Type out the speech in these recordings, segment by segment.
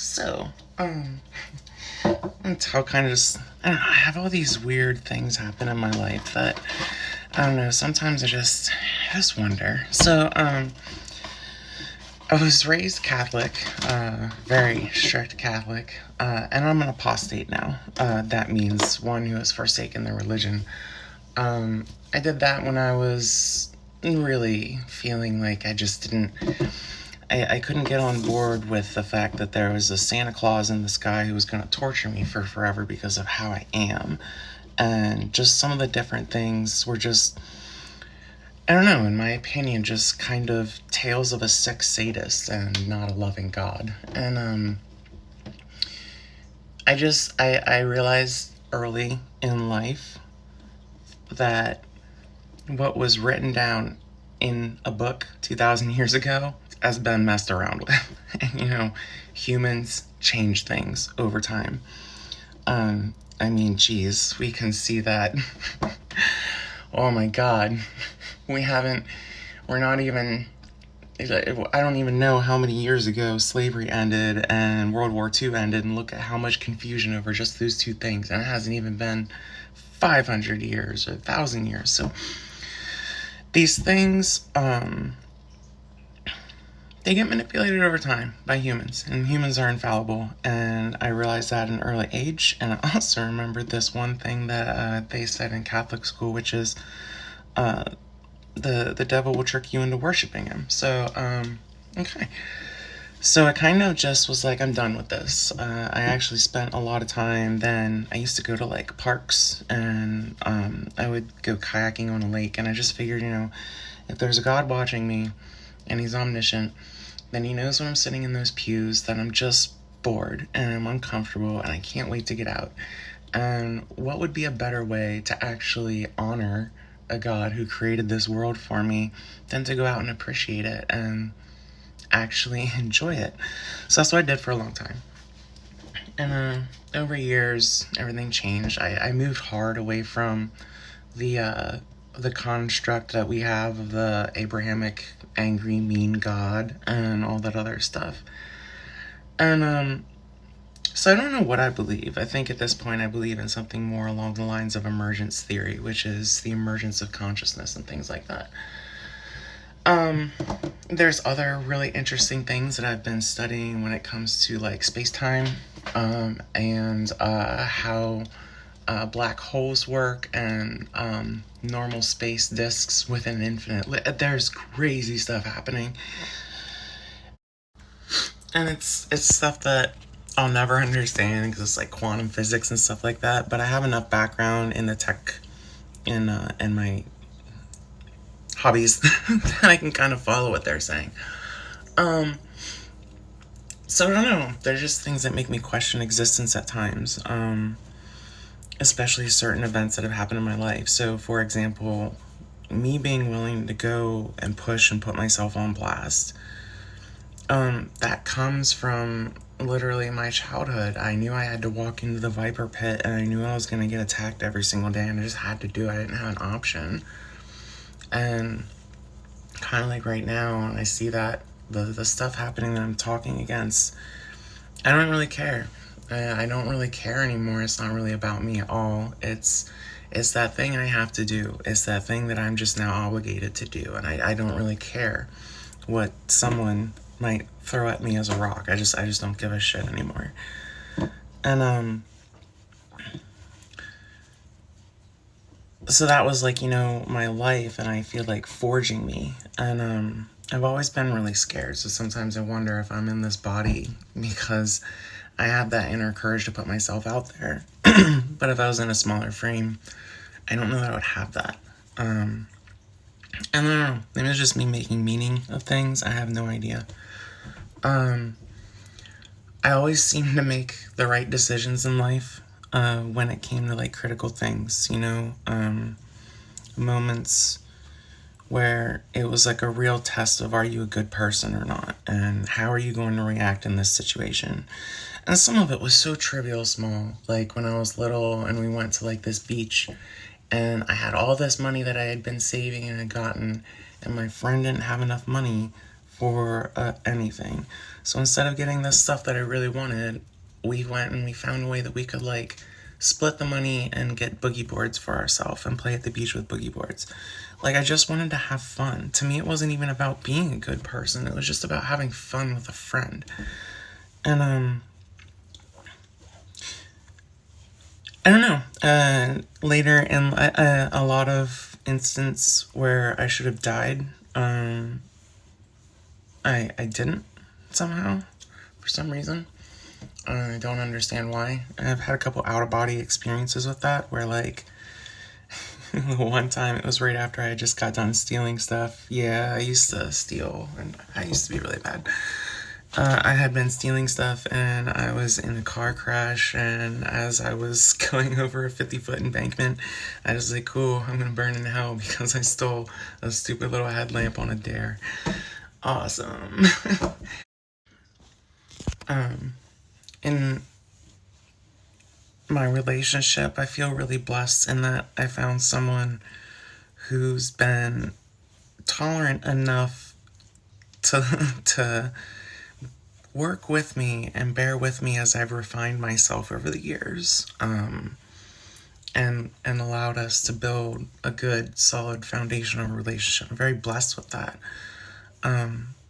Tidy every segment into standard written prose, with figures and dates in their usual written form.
So, that's how kind of just, I don't know, I have all these weird things happen in my life that, I don't know, sometimes I just wonder. So, I was raised Catholic, very strict Catholic, and I'm an apostate now. That means one who has forsaken their religion. I did that when I was really feeling like I just didn't, I couldn't get on board with the fact that there was a Santa Claus in the sky who was going to torture me for forever because of how I am. And just some of the different things were just, I don't know, in my opinion, just kind of tales of a sick sadist and not a loving God. And I realized early in life that what was written down in a book 2,000 years ago has been messed around with. And, humans change things over time. Geez, we can see that. Oh my God. We're not even, I don't even know how many years ago slavery ended and World War II ended, and look at how much confusion over just those two things. And it hasn't even been 500 years or 1,000 years. So these things, they get manipulated over time by humans, and humans are infallible. And I realized that at an early age. And I also remembered this one thing that they said in Catholic school, which is the devil will trick you into worshiping him. So, okay. So I kind of just was like, I'm done with this. I actually spent a lot of time then. I used to go to like parks, and I would go kayaking on a lake, and I just figured, if there's a God watching me and he's omniscient, then he knows when I'm sitting in those pews that I'm just bored and I'm uncomfortable and I can't wait to get out. And what would be a better way to actually honor a God who created this world for me than to go out and appreciate it and actually enjoy it? So that's what I did for a long time. And over years, everything changed. I moved hard away from the construct that we have of the Abrahamic angry, mean God and all that other stuff. And so I don't know what I believe. I think at this point I believe in something more along the lines of emergence theory, which is the emergence of consciousness and things like that. There's other really interesting things that I've been studying when it comes to like space-time, and how black holes work, and normal space disks with an infinite. There's crazy stuff happening, and it's stuff that I'll never understand because it's like quantum physics and stuff like that. But I have enough background in the tech, in my hobbies, that I can kind of follow what they're saying. So I don't know. There's just things that make me question existence at times. Especially certain events that have happened in my life. So, for example, me being willing to go and push and put myself on blast, that comes from literally my childhood. I knew I had to walk into the viper pit, and I knew I was going to get attacked every single day, and I just had to do it. I didn't have an option. And kind of like right now, and I see that the stuff happening that I'm talking against, I don't really care. I don't really care anymore. It's not really about me at all. It's that thing I have to do. It's that thing that I'm just now obligated to do. And I don't really care what someone might throw at me as a rock. I just don't give a shit anymore. And so that was like, my life, and I feel like forging me. And I've always been really scared. So sometimes I wonder if I'm in this body because I have that inner courage to put myself out there. But if I was in a smaller frame, I don't know that I would have that. And I don't know. Maybe it's just me making meaning of things. I have no idea. I always seem to make the right decisions in life when it came to like critical things, moments where it was like a real test of, are you a good person or not? And how are you going to react in this situation? And some of it was so trivial small. Like when I was little and we went to like this beach, and I had all this money that I had been saving and had gotten, and my friend didn't have enough money for anything. So instead of getting this stuff that I really wanted, we went and we found a way that we could like split the money and get boogie boards for ourselves and play at the beach with boogie boards. Like, I just wanted to have fun. To me, it wasn't even about being a good person. It was just about having fun with a friend. And I don't know. Later in a lot of instances where I should have died, I didn't somehow, for some reason. I don't understand why. I've had a couple out-of-body experiences with that, where like, one time it was right after I just got done stealing stuff. Yeah, I used to steal, and I used to be really bad. I had been stealing stuff, and I was in a car crash, and as I was going over a 50-foot embankment, I was like, cool, I'm gonna burn in hell because I stole a stupid little headlamp on a dare. Awesome. In my relationship, I feel really blessed in that I found someone who's been tolerant enough to work with me and bear with me as I've refined myself over the years, and allowed us to build a good, solid foundation of a relationship. I'm very blessed with that.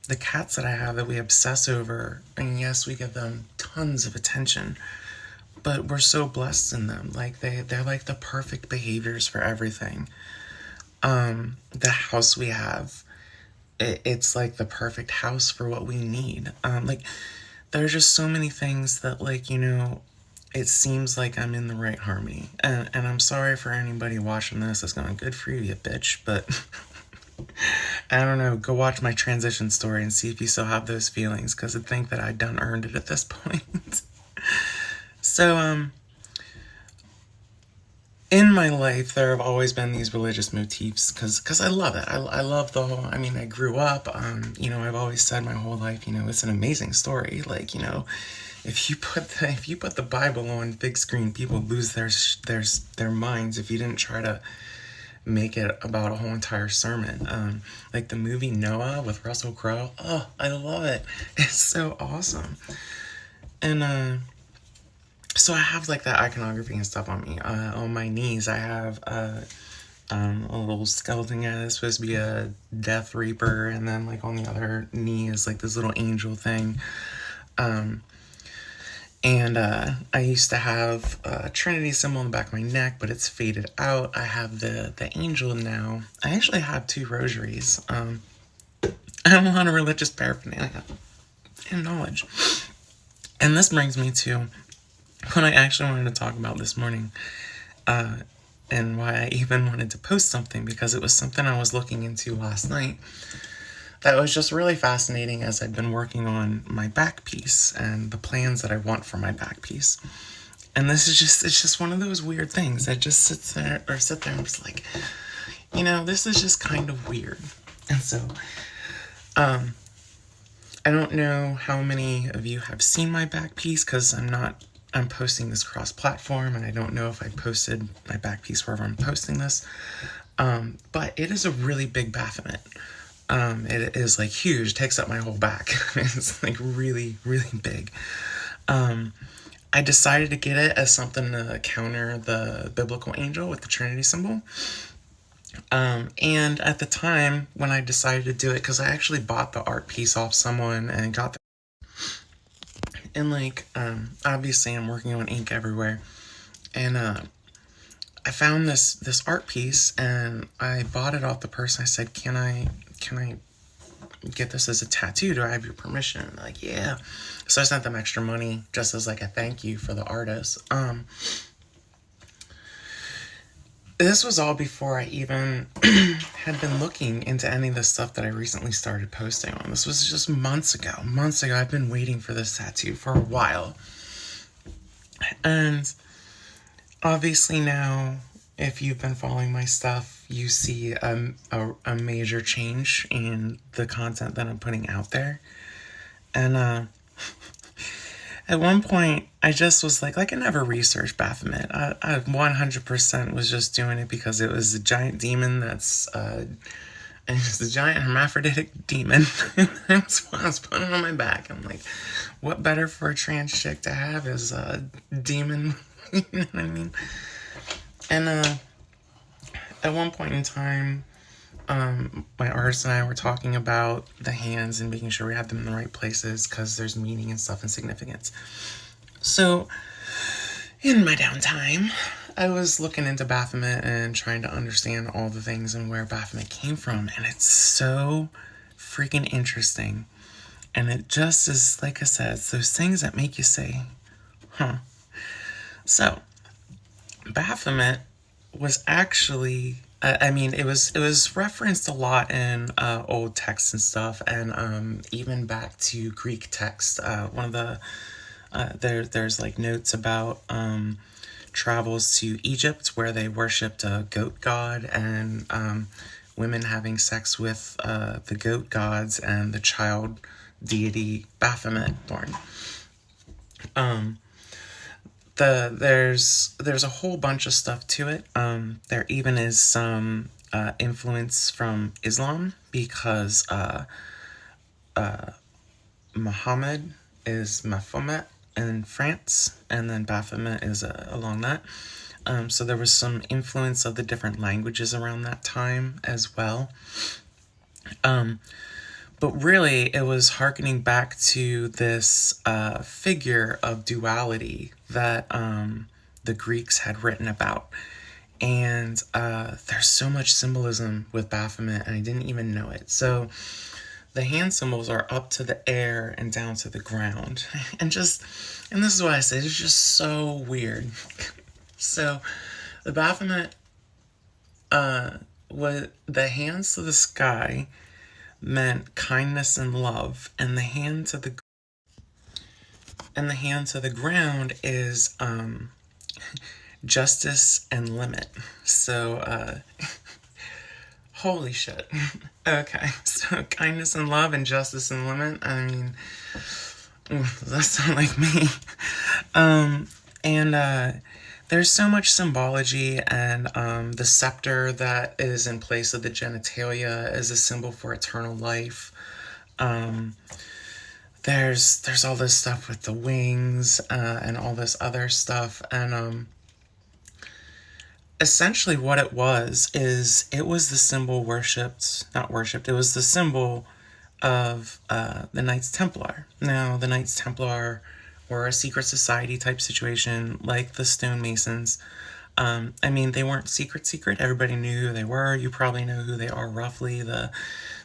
The cats that I have that we obsess over, and yes, we give them tons of attention, but we're so blessed in them. Like, they're like the perfect behaviors for everything. The house we have, it's like the perfect house for what we need. Like, there's just so many things that, like, it seems like I'm in the right harmony. And I'm sorry for anybody watching this that's going, good for you, you bitch, but I don't know, go watch my transition story and see if you still have those feelings, because I think that I done earned it at this point. So, in my life, there have always been these religious motifs, because I love it. I love the whole, I mean, I grew up, I've always said my whole life, it's an amazing story. Like, if you put the Bible on big screen, people lose their minds if you didn't try to make it about a whole entire sermon. Like the movie Noah with Russell Crowe. Oh, I love it. It's so awesome. And so I have like that iconography and stuff on me. On my knees, I have a little skeleton guy that's supposed to be a death reaper, and then like on the other knee is like this little angel thing. And I used to have a Trinity symbol on the back of my neck, but it's faded out. I have the angel now. I actually have 2 rosaries. I have a lot of religious paraphernalia and knowledge. And this brings me to what I actually wanted to talk about this morning, and why I even wanted to post something, because it was something I was looking into last night that was just really fascinating as I've been working on my back piece and the plans that I want for my back piece. And it's just one of those weird things that just sit there and just like, this is just kind of weird. And so, I don't know how many of you have seen my back piece, because I'm posting this cross-platform, and I don't know if I posted my back piece wherever I'm posting this. But it is a really big Baphomet. It is like huge, it takes up my whole back. It's like really, really big. I decided to get it as something to counter the biblical angel with the Trinity symbol. And at the time when I decided to do it, because I actually bought the art piece off someone and got the, and like, obviously I'm working on ink everywhere, and I found this art piece, and I bought it off the person. I said, can I get this as a tattoo? Do I have your permission? And they're like, yeah. So I sent them extra money just as like a thank you for the artist. This was all before I even had been looking into any of the stuff that I recently started posting on. This was just months ago. I've been waiting for this tattoo for a while. And obviously now, if you've been following my stuff, you see a major change in the content that I'm putting out there. And at one point, I just was like I never researched Baphomet. I 100% was just doing it because it was a giant demon that's and just a giant hermaphroditic demon. That's what I was putting on my back. I'm like, what better for a trans chick to have as a demon? You know what I mean? And at one point in time, my artist and I were talking about the hands and making sure we had them in the right places because there's meaning and stuff and significance. So, in my downtime, I was looking into Baphomet and trying to understand all the things and where Baphomet came from, and it's so freaking interesting. And it just is, like I said, it's those things that make you say, huh. So, Baphomet was actually, it was referenced a lot in old texts and stuff, and even back to Greek text. One of the there's like notes about travels to Egypt where they worshipped a goat god, and women having sex with the goat gods and the child deity Baphomet born. There's a whole bunch of stuff to it. There even is some influence from Islam because Muhammad is Baphomet in France, and then Baphomet is along that. So there was some influence of the different languages around that time as well. But really, it was hearkening back to this figure of duality that the Greeks had written about. And there's so much symbolism with Baphomet, and I didn't even know it. So the hand symbols are up to the air and down to the ground. And this is what I say, it's just so weird. So the Baphomet, the hands to the sky meant kindness and love, and the hand to the ground is justice and limit. So holy shit. Okay, so kindness and love and justice and limit. I mean, that sounds like me. There's so much symbology, and the scepter that is in place of the genitalia is a symbol for eternal life. There's all this stuff with the wings and all this other stuff, and essentially what it was the symbol it was the symbol of the Knights Templar. Now, the Knights Templar were a secret society type situation, like the stonemasons. They weren't secret. Everybody knew who they were. You probably know who they are roughly. The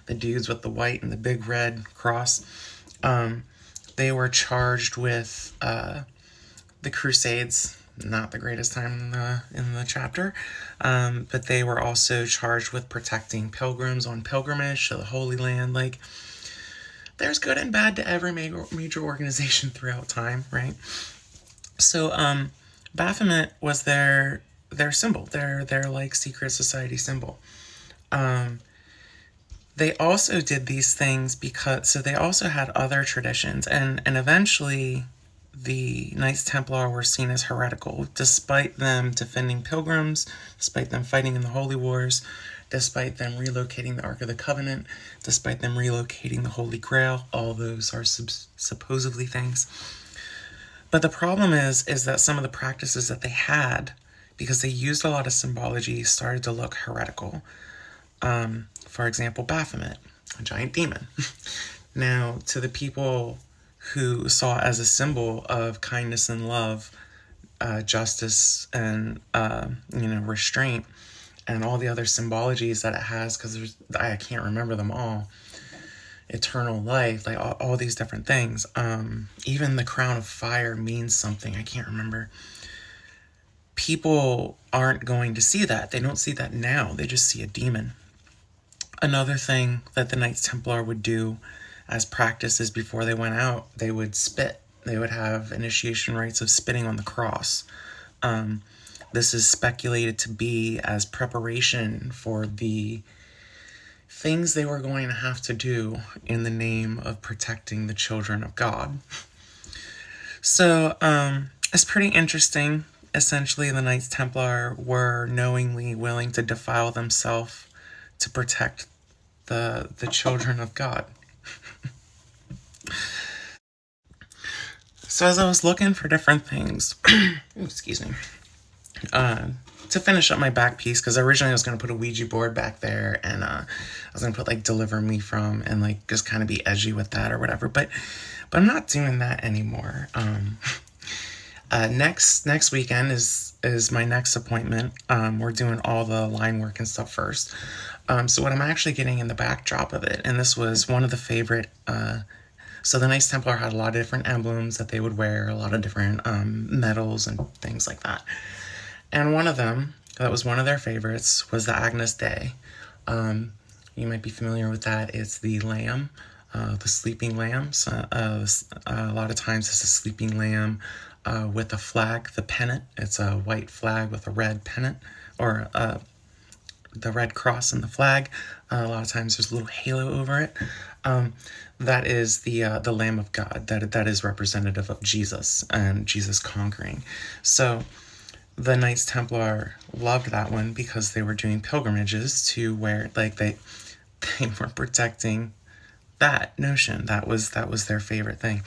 dudes with the white and the big red cross. They were charged with the Crusades. Not the greatest time in the chapter, but they were also charged with protecting pilgrims on pilgrimage to the Holy Land. Like, there's good and bad to every major organization throughout time, right? So Baphomet was their symbol, their like secret society symbol. They also did these things because they also had other traditions, and eventually the Knights Templar were seen as heretical, despite them defending pilgrims, despite them fighting in the Holy Wars, despite them relocating the Ark of the Covenant, despite them relocating the Holy Grail. All those are supposedly things. But the problem is that some of the practices that they had, because they used a lot of symbology, started to look heretical. For example, Baphomet, a giant demon. Now, to the people who saw it as a symbol of kindness and love, justice and restraint, and all the other symbologies that it has, because I can't remember them all. Eternal life, like all these different things. Even the crown of fire means something. I can't remember. People aren't going to see that. They don't see that now. They just see a demon. Another thing that the Knights Templar would do as practices before they went out, they would spit. They would have initiation rites of spitting on the cross. This is speculated to be as preparation for the things they were going to have to do in the name of protecting the children of God. So it's pretty interesting. Essentially, the Knights Templar were knowingly willing to defile themselves to protect the children of God. So as I was looking for different things, excuse me, to finish up my back piece, because originally I was going to put a Ouija board back there, and I was going to put like "Deliver Me From" and like just kind of be edgy with that or whatever. But I'm not doing that anymore. Next weekend is my next appointment. We're doing all the line work and stuff first. So what I'm actually getting in the backdrop of it, and this was one of the favorite. So the Knights Templar had a lot of different emblems that they would wear, a lot of different medals and things like that. And one of them, that was one of their favorites, was the Agnus Dei. You might be familiar with that. It's the lamb, the sleeping lamb. So, a lot of times it's a sleeping lamb with a flag, the pennant. It's a white flag with a red pennant, or the red cross in the flag. A lot of times there's a little halo over it. That is the Lamb of God. That is representative of Jesus and Jesus conquering. So the Knights Templar loved that one because they were doing pilgrimages to where like they were protecting that notion. That was their favorite thing.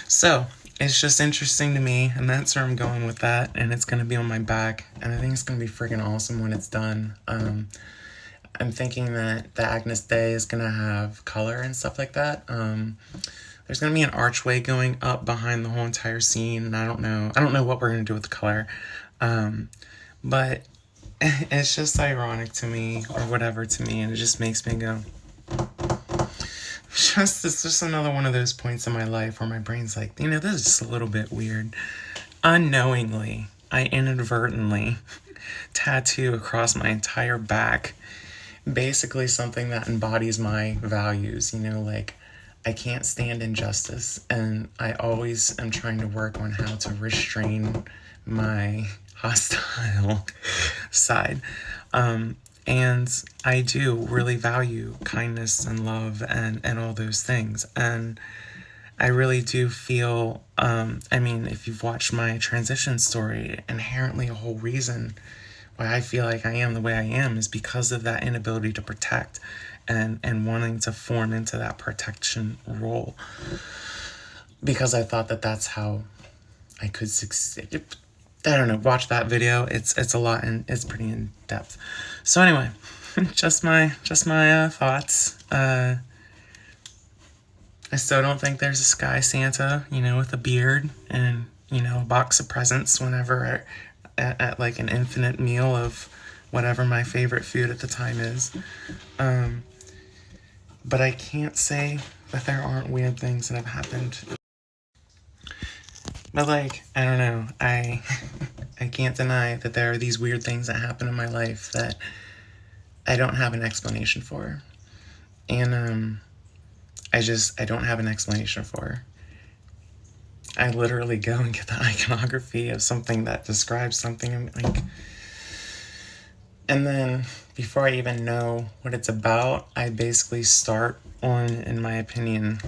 So it's just interesting to me, and that's where I'm going with that. And it's gonna be on my back, and I think it's gonna be freaking awesome when it's done. I'm thinking that the Agnus Dei is gonna have color and stuff like that. There's gonna be an archway going up behind the whole entire scene, and I don't know what we're gonna do with the color. But it's just ironic to me, or whatever to me, and it just makes me go. It's just another one of those points in my life where my brain's like, this is just a little bit weird. Unknowingly, I inadvertently tattoo across my entire back basically something that embodies my values. Like I can't stand injustice, and I always am trying to work on how to restrain my hostile side. And I do really value kindness and love and all those things. And I really do feel, if you've watched my transition story, inherently a whole reason why I feel like I am the way I am is because of that inability to protect and wanting to form into that protection role. Because I thought that that's how I could succeed. I don't know, watch that video. It's a lot, and it's pretty in depth. So anyway, just my thoughts. I still don't think there's a sky Santa, with a beard and, a box of presents whenever at like an infinite meal of whatever my favorite food at the time is. But I can't say that there aren't weird things that have happened. But like, I don't know, I can't deny that there are these weird things that happen in my life that I don't have an explanation for. And I don't have an explanation for. I literally go and get the iconography of something that describes something, and then before I even know what it's about, I basically start on, in my opinion,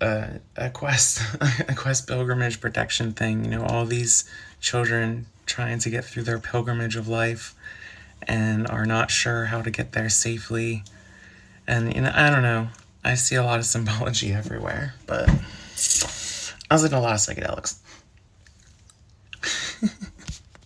a quest pilgrimage protection thing. All these children trying to get through their pilgrimage of life and are not sure how to get there safely. And I don't know, I see a lot of symbology everywhere, but I was in a lot of psychedelics.